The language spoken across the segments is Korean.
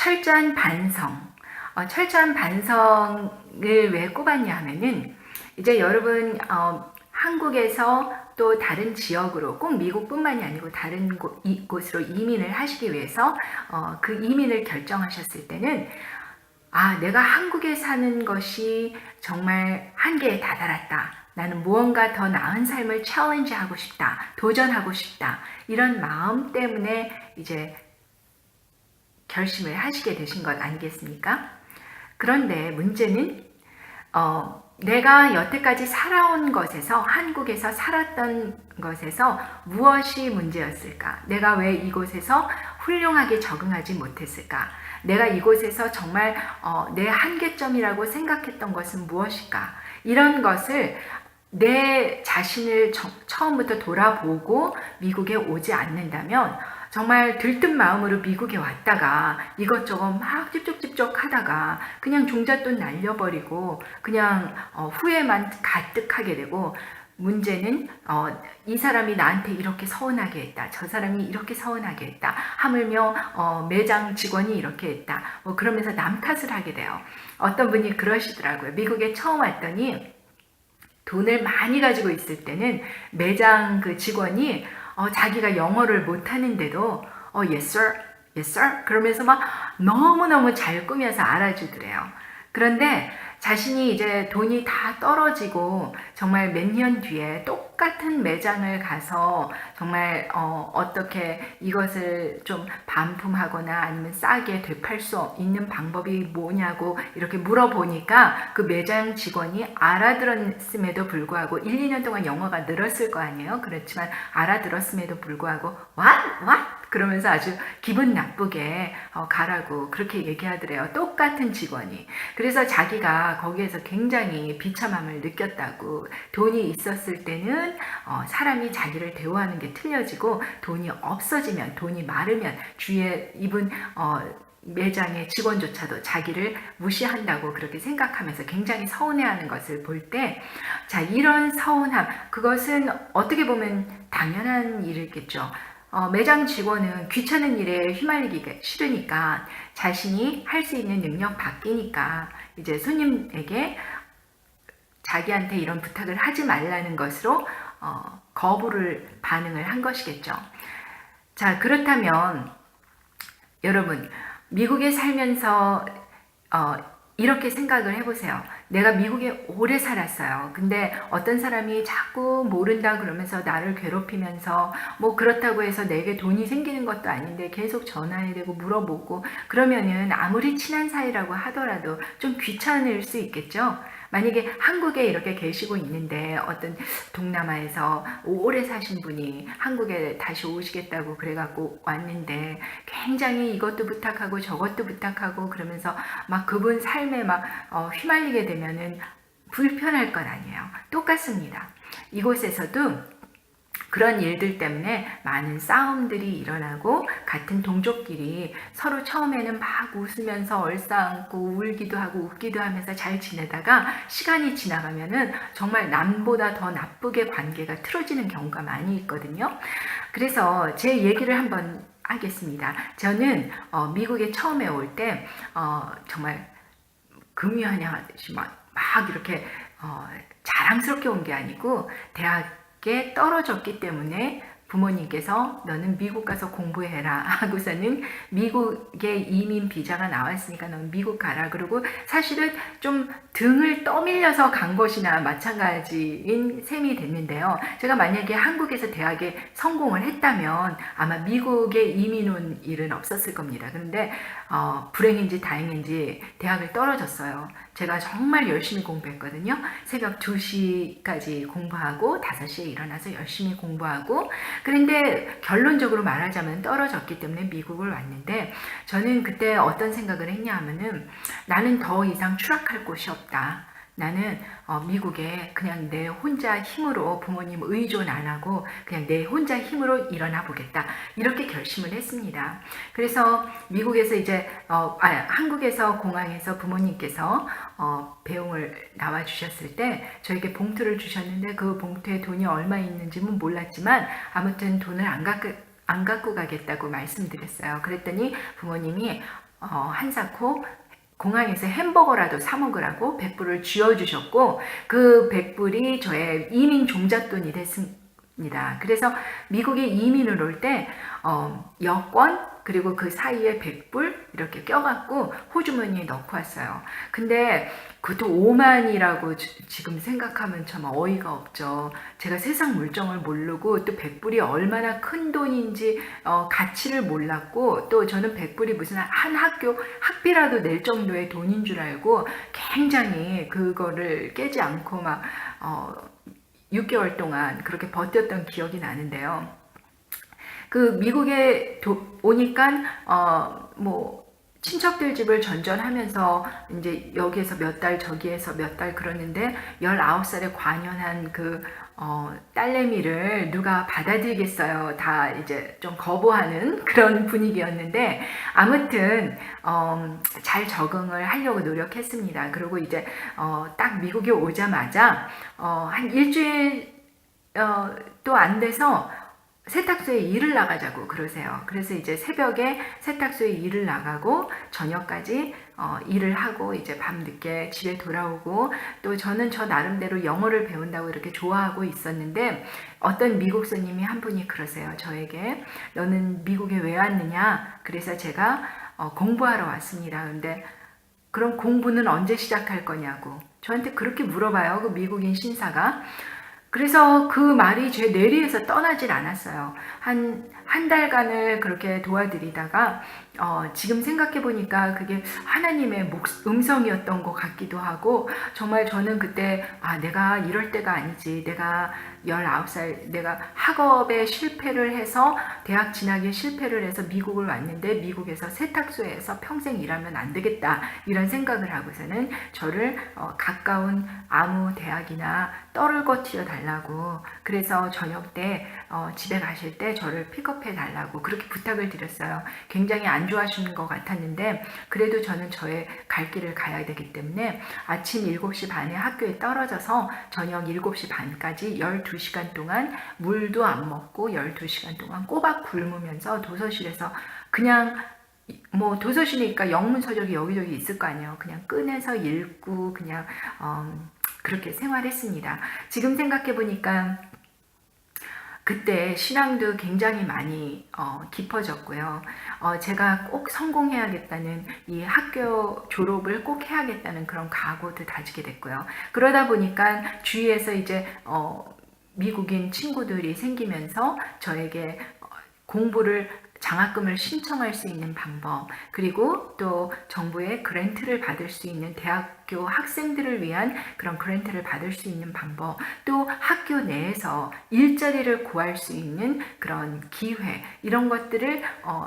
철저한 반성. 철저한 반성을 왜 꼽았냐 하면은 이제 여러분 한국에서 또 다른 지역으로 꼭 미국뿐만이 아니고 다른 곳으로 이민을 하시기 위해서 그 이민을 결정하셨을 때는 내가 한국에 사는 것이 정말 한계에 다다랐다. 나는 무언가 더 나은 삶을 챌린지하고 싶다. 도전하고 싶다. 이런 마음 때문에 이제 결심을 하시게 되신 것 아니겠습니까? 그런데 문제는 내가 여태까지 살아온 것에서 한국에서 살았던 것에서 무엇이 문제였을까? 내가 왜 이곳에서 훌륭하게 적응하지 못했을까? 내가 이곳에서 정말 내 한계점이라고 생각했던 것은 무엇일까? 이런 것을 내 자신을 처음부터 돌아보고 미국에 오지 않는다면 정말 들뜬 마음으로 미국에 왔다가 이것저것 막 찝쩍찝쩍 하다가 그냥 종잣돈 날려버리고 그냥 후회만 가득하게 되고, 문제는 이 사람이 나한테 이렇게 서운하게 했다. 저 사람이 이렇게 서운하게 했다. 하물며 매장 직원이 이렇게 했다. 그러면서 남 탓을 하게 돼요. 어떤 분이 그러시더라고요. 미국에 처음 왔더니 돈을 많이 가지고 있을 때는 매장 그 직원이 자기가 영어를 못하는데도 yes sir, yes sir 그러면서 막 너무너무 잘 꾸며서 알아주더래요. 그런데 자신이 이제 돈이 다 떨어지고 정말 몇 년 뒤에 똑같은 매장을 가서 정말 어떻게 이것을 좀 반품하거나 아니면 싸게 되팔 수 있는 방법이 뭐냐고 이렇게 물어보니까 그 매장 직원이 알아들었음에도 불구하고 1, 2년 동안 영어가 늘었을 거 아니에요. 그렇지만 알아들었음에도 불구하고 what? 그러면서 아주 기분 나쁘게 가라고 그렇게 얘기하더래요. 똑같은 직원이. 그래서 자기가 거기에서 굉장히 비참함을 느꼈다고. 돈이 있었을 때는 사람이 자기를 대우하는 게 틀려지고 돈이 없어지면, 돈이 마르면 주위에 이분 매장의 직원조차도 자기를 무시한다고 그렇게 생각하면서 굉장히 서운해하는 것을 볼 때, 자, 이런 서운함, 그것은 어떻게 보면 당연한 일이겠죠. 매장 직원은 귀찮은 일에 휘말리기가 싫으니까 자신이 할 수 있는 능력 바뀌니까 이제 손님에게 자기한테 이런 부탁을 하지 말라는 것으로 거부를 반응을 한 것이겠죠. 자, 그렇다면 여러분 미국에 살면서 이렇게 생각을 해보세요. 내가 미국에 오래 살았어요. 근데 어떤 사람이 자꾸 모른다 그러면서 나를 괴롭히면서 뭐 그렇다고 해서 내게 돈이 생기는 것도 아닌데 계속 전화해 대고 물어보고 그러면은 아무리 친한 사이라고 하더라도 좀 귀찮을 수 있겠죠. 만약에 한국에 이렇게 계시고 있는데 어떤 동남아에서 오래 사신 분이 한국에 다시 오시겠다고 그래갖고 왔는데 굉장히 이것도 부탁하고 저것도 부탁하고 그러면서 막 그분 삶에 막 휘말리게 되면은 불편할 건 아니에요. 똑같습니다. 이곳에서도 그런 일들 때문에 많은 싸움들이 일어나고 같은 동족끼리 서로 처음에는 막 웃으면서 얼싸안고 울기도 하고 웃기도 하면서 잘 지내다가 시간이 지나가면은 정말 남보다 더 나쁘게 관계가 틀어지는 경우가 많이 있거든요. 그래서 제 얘기를 한번 하겠습니다. 저는 미국에 처음에 올 때 정말 금유하냐듯이 막 이렇게 자랑스럽게 온 게 아니고 대학에 떨어졌기 때문에 부모님께서 너는 미국 가서 공부해라 하고서는 미국에 이민 비자가 나왔으니까 너는 미국 가라. 그리고 사실은 좀 등을 떠밀려서 간 것이나 마찬가지인 셈이 됐는데요. 제가 만약에 한국에서 대학에 성공을 했다면 아마 미국에 이민 온 일은 없었을 겁니다. 그런데 불행인지 다행인지 대학을 떨어졌어요. 제가 정말 열심히 공부했거든요. 새벽 2시까지 공부하고 5시에 일어나서 열심히 공부하고, 그런데 결론적으로 말하자면 떨어졌기 때문에 미국을 왔는데 저는 그때 어떤 생각을 했냐 하면은 나는 더 이상 추락할 곳이 없다. 나는 미국에 그냥 내 혼자 힘으로 부모님 의존 안 하고 그냥 내 혼자 힘으로 일어나 보겠다. 이렇게 결심을 했습니다. 그래서 미국에서 이제 한국에서 공항에서 부모님께서 배웅을 나와 주셨을 때 저에게 봉투를 주셨는데 그 봉투에 돈이 얼마 있는지는 몰랐지만 아무튼 돈을 안 갖고 가겠다고 말씀드렸어요. 그랬더니 부모님이 한사코 공항에서 햄버거라도 사 먹으라고 100불을 쥐어주셨고 그 100불이 저의 이민 종잣돈이 됐습니다. 그래서 미국에 이민을 올 때 여권 그리고 그 사이에 100불 이렇게 껴갖고 호주머니에 넣고 왔어요. 근데 그것도 5만이라고 지금 생각하면 참 어이가 없죠. 제가 세상 물정을 모르고 또 100불이 얼마나 큰 돈인지 가치를 몰랐고 또 저는 100불이 무슨 한 학비라도 낼 정도의 돈인 줄 알고 굉장히 그거를 깨지 않고 막 6개월 동안 그렇게 버텼던 기억이 나는데요. 그 미국에 오니까 뭐 친척들 집을 전전하면서 이제 여기에서 몇 달 저기에서 몇 달 그러는데 19살에 관연한 그 딸내미를 누가 받아들이겠어요. 다 이제 좀 거부하는 그런 분위기였는데 아무튼 잘 적응을 하려고 노력했습니다. 그리고 이제 딱 미국에 오자마자 한 일주일 또 안 돼서 세탁소에 일을 나가자고 그러세요. 그래서 이제 새벽에 세탁소에 일을 나가고 저녁까지 일을 하고 이제 밤늦게 집에 돌아오고 또 저는 저 나름대로 영어를 배운다고 이렇게 좋아하고 있었는데 어떤 미국 손님이 한 분이 그러세요. 저에게 너는 미국에 왜 왔느냐? 그래서 제가 공부하러 왔습니다. 근데 그럼 공부는 언제 시작할 거냐고 저한테 그렇게 물어봐요. 그 미국인 신사가. 그래서 그 말이 제 뇌리에서 떠나질 않았어요. 한 달간을 그렇게 도와드리다가 지금 생각해 보니까 그게 하나님의 음성이었던 것 같기도 하고 정말 저는 그때 내가 이럴 때가 아니지. 내가 19살 내가 학업에 실패를 해서 대학 진학에 실패를 해서 미국을 왔는데 미국에서 세탁소에서 평생 일하면 안 되겠다 이런 생각을 하고서는 저를 가까운 아무 대학이나 떨고 튀어 달라고 그래서 저녁 때 집에 가실 때 저를 픽업해 달라고 그렇게 부탁을 드렸어요. 굉장히 안 좋아하시는 것 같았는데 그래도 저는 저의 갈 길을 가야 되기 때문에 아침 7시 반에 학교에 떨어져서 저녁 7시 반까지 12시간 동안 물도 안 먹고 12시간 동안 꼬박 굶으면서 도서실에서 그냥 뭐 도서실이니까 영문서적이 여기저기 있을 거 아니에요. 그냥 꺼내서 읽고 그냥 그렇게 생활했습니다. 지금 생각해 보니까 그때 신앙도 굉장히 많이 깊어졌고요. 제가 꼭 성공해야겠다는 이 학교 졸업을 꼭 해야겠다는 그런 각오도 다지게 됐고요. 그러다 보니까 주위에서 이제 미국인 친구들이 생기면서 저에게 공부를 장학금을 신청할 수 있는 방법 그리고 또 정부의 그랜트를 받을 수 있는 대학교 학생들을 위한 그런 그랜트를 받을 수 있는 방법 또 학교 내에서 일자리를 구할 수 있는 그런 기회 이런 것들을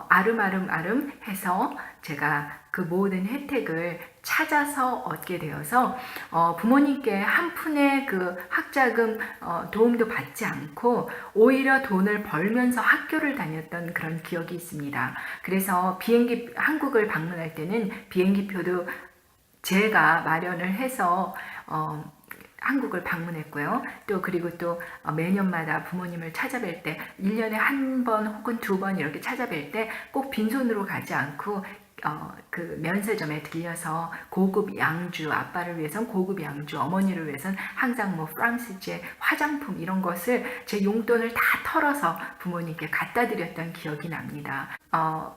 아름아름 해서 제가 그 모든 혜택을 찾아서 얻게 되어서 부모님께 한 푼의 그 학자금 도움도 받지 않고 오히려 돈을 벌면서 학교를 다녔던 그런 기억이 있습니다. 그래서 한국을 방문할 때는 비행기표도 제가 마련을 해서 한국을 방문했고요. 또 그리고 또 매년마다 부모님을 찾아뵐 때 1년에 한 번 혹은 2번 이렇게 찾아뵐 때 꼭 빈손으로 가지 않고 그 면세점에 들려서 고급 양주, 아빠를 위해선 고급 양주, 어머니를 위해선 항상 뭐 프랑스제 화장품 이런 것을 제 용돈을 다 털어서 부모님께 갖다 드렸던 기억이 납니다.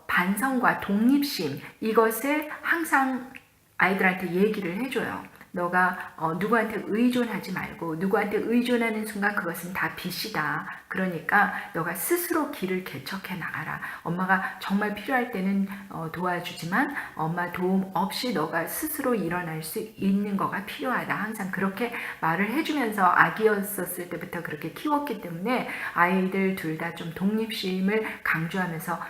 반성과 독립심 이것을 항상 아이들한테 얘기를 해줘요. 너가 누구한테 의존하지 말고 누구한테 의존하는 순간 그것은 다 빚이다. 그러니까 너가 스스로 길을 개척해 나가라. 엄마가 정말 필요할 때는 도와주지만 엄마 도움 없이 너가 스스로 일어날 수 있는 거가 필요하다. 항상 그렇게 말을 해주면서 아기였었을 때부터 그렇게 키웠기 때문에 아이들 둘 다 좀 독립심을 강조하면서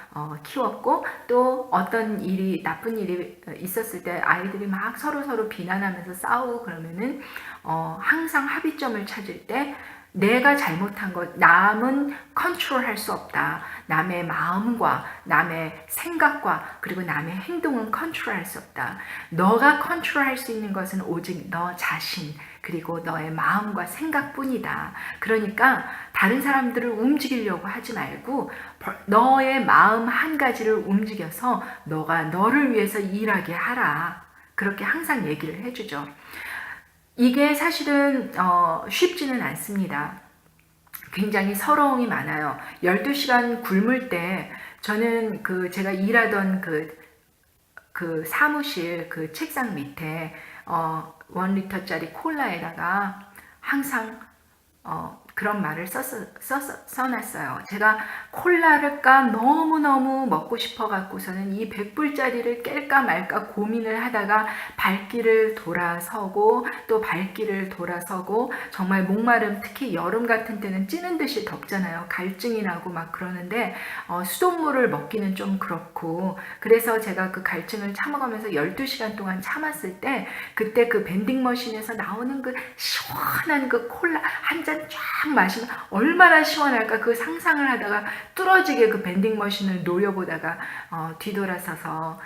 키웠고 또 어떤 일이 나쁜 일이 있었을 때 아이들이 막 서로 비난하면서 싸우고 그러면은 항상 합의점을 찾을 때 내가 잘못한 것, 남은 컨트롤할 수 없다. 남의 마음과 남의 생각과 그리고 남의 행동은 컨트롤할 수 없다. 너가 컨트롤할 수 있는 것은 오직 너 자신 그리고 너의 마음과 생각뿐이다. 그러니까 다른 사람들을 움직이려고 하지 말고 너의 마음 한 가지를 움직여서 너가 너를 위해서 일하게 하라. 그렇게 항상 얘기를 해주죠. 이게 사실은 쉽지는 않습니다. 굉장히 서러움이 많아요. 12시간 굶을 때 저는 제가 일하던 그 사무실 그 책상 밑에 1리터짜리 콜라에다가 항상 그런 말을 써놨어요. 제가 콜라를까 너무너무 먹고 싶어 갖고서는 이 100불짜리를 깰까 말까 고민을 하다가 발길을 돌아서고 또 발길을 돌아서고 정말 목마름, 특히 여름 같은 때는 찌는 듯이 덥잖아요. 갈증이 나고 막 그러는데 수돗물을 먹기는 좀 그렇고 그래서 제가 그 갈증을 참아가면서 12시간 동안 참았을 때 그때 그 밴딩머신에서 나오는 그 시원한 그 콜라 한 잔 쫙 마시면 얼마나 시원할까 그 상상을 하다가 뚫어지게 그 밴딩머신을 노려보다가 뒤돌아서서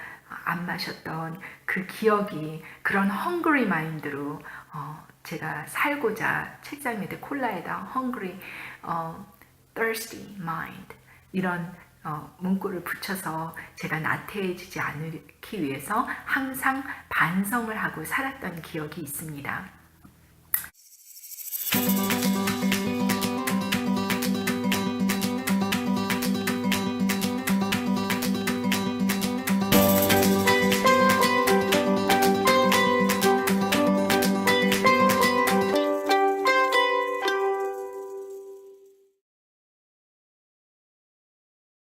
안 마셨던 그 기억이 그런 헝그리 마인드로 제가 살고자 책상 밑에 콜라에다 hungry, thirsty mind 이런 문구를 붙여서 제가 나태해지지 않기 위해서 항상 반성을 하고 살았던 기억이 있습니다.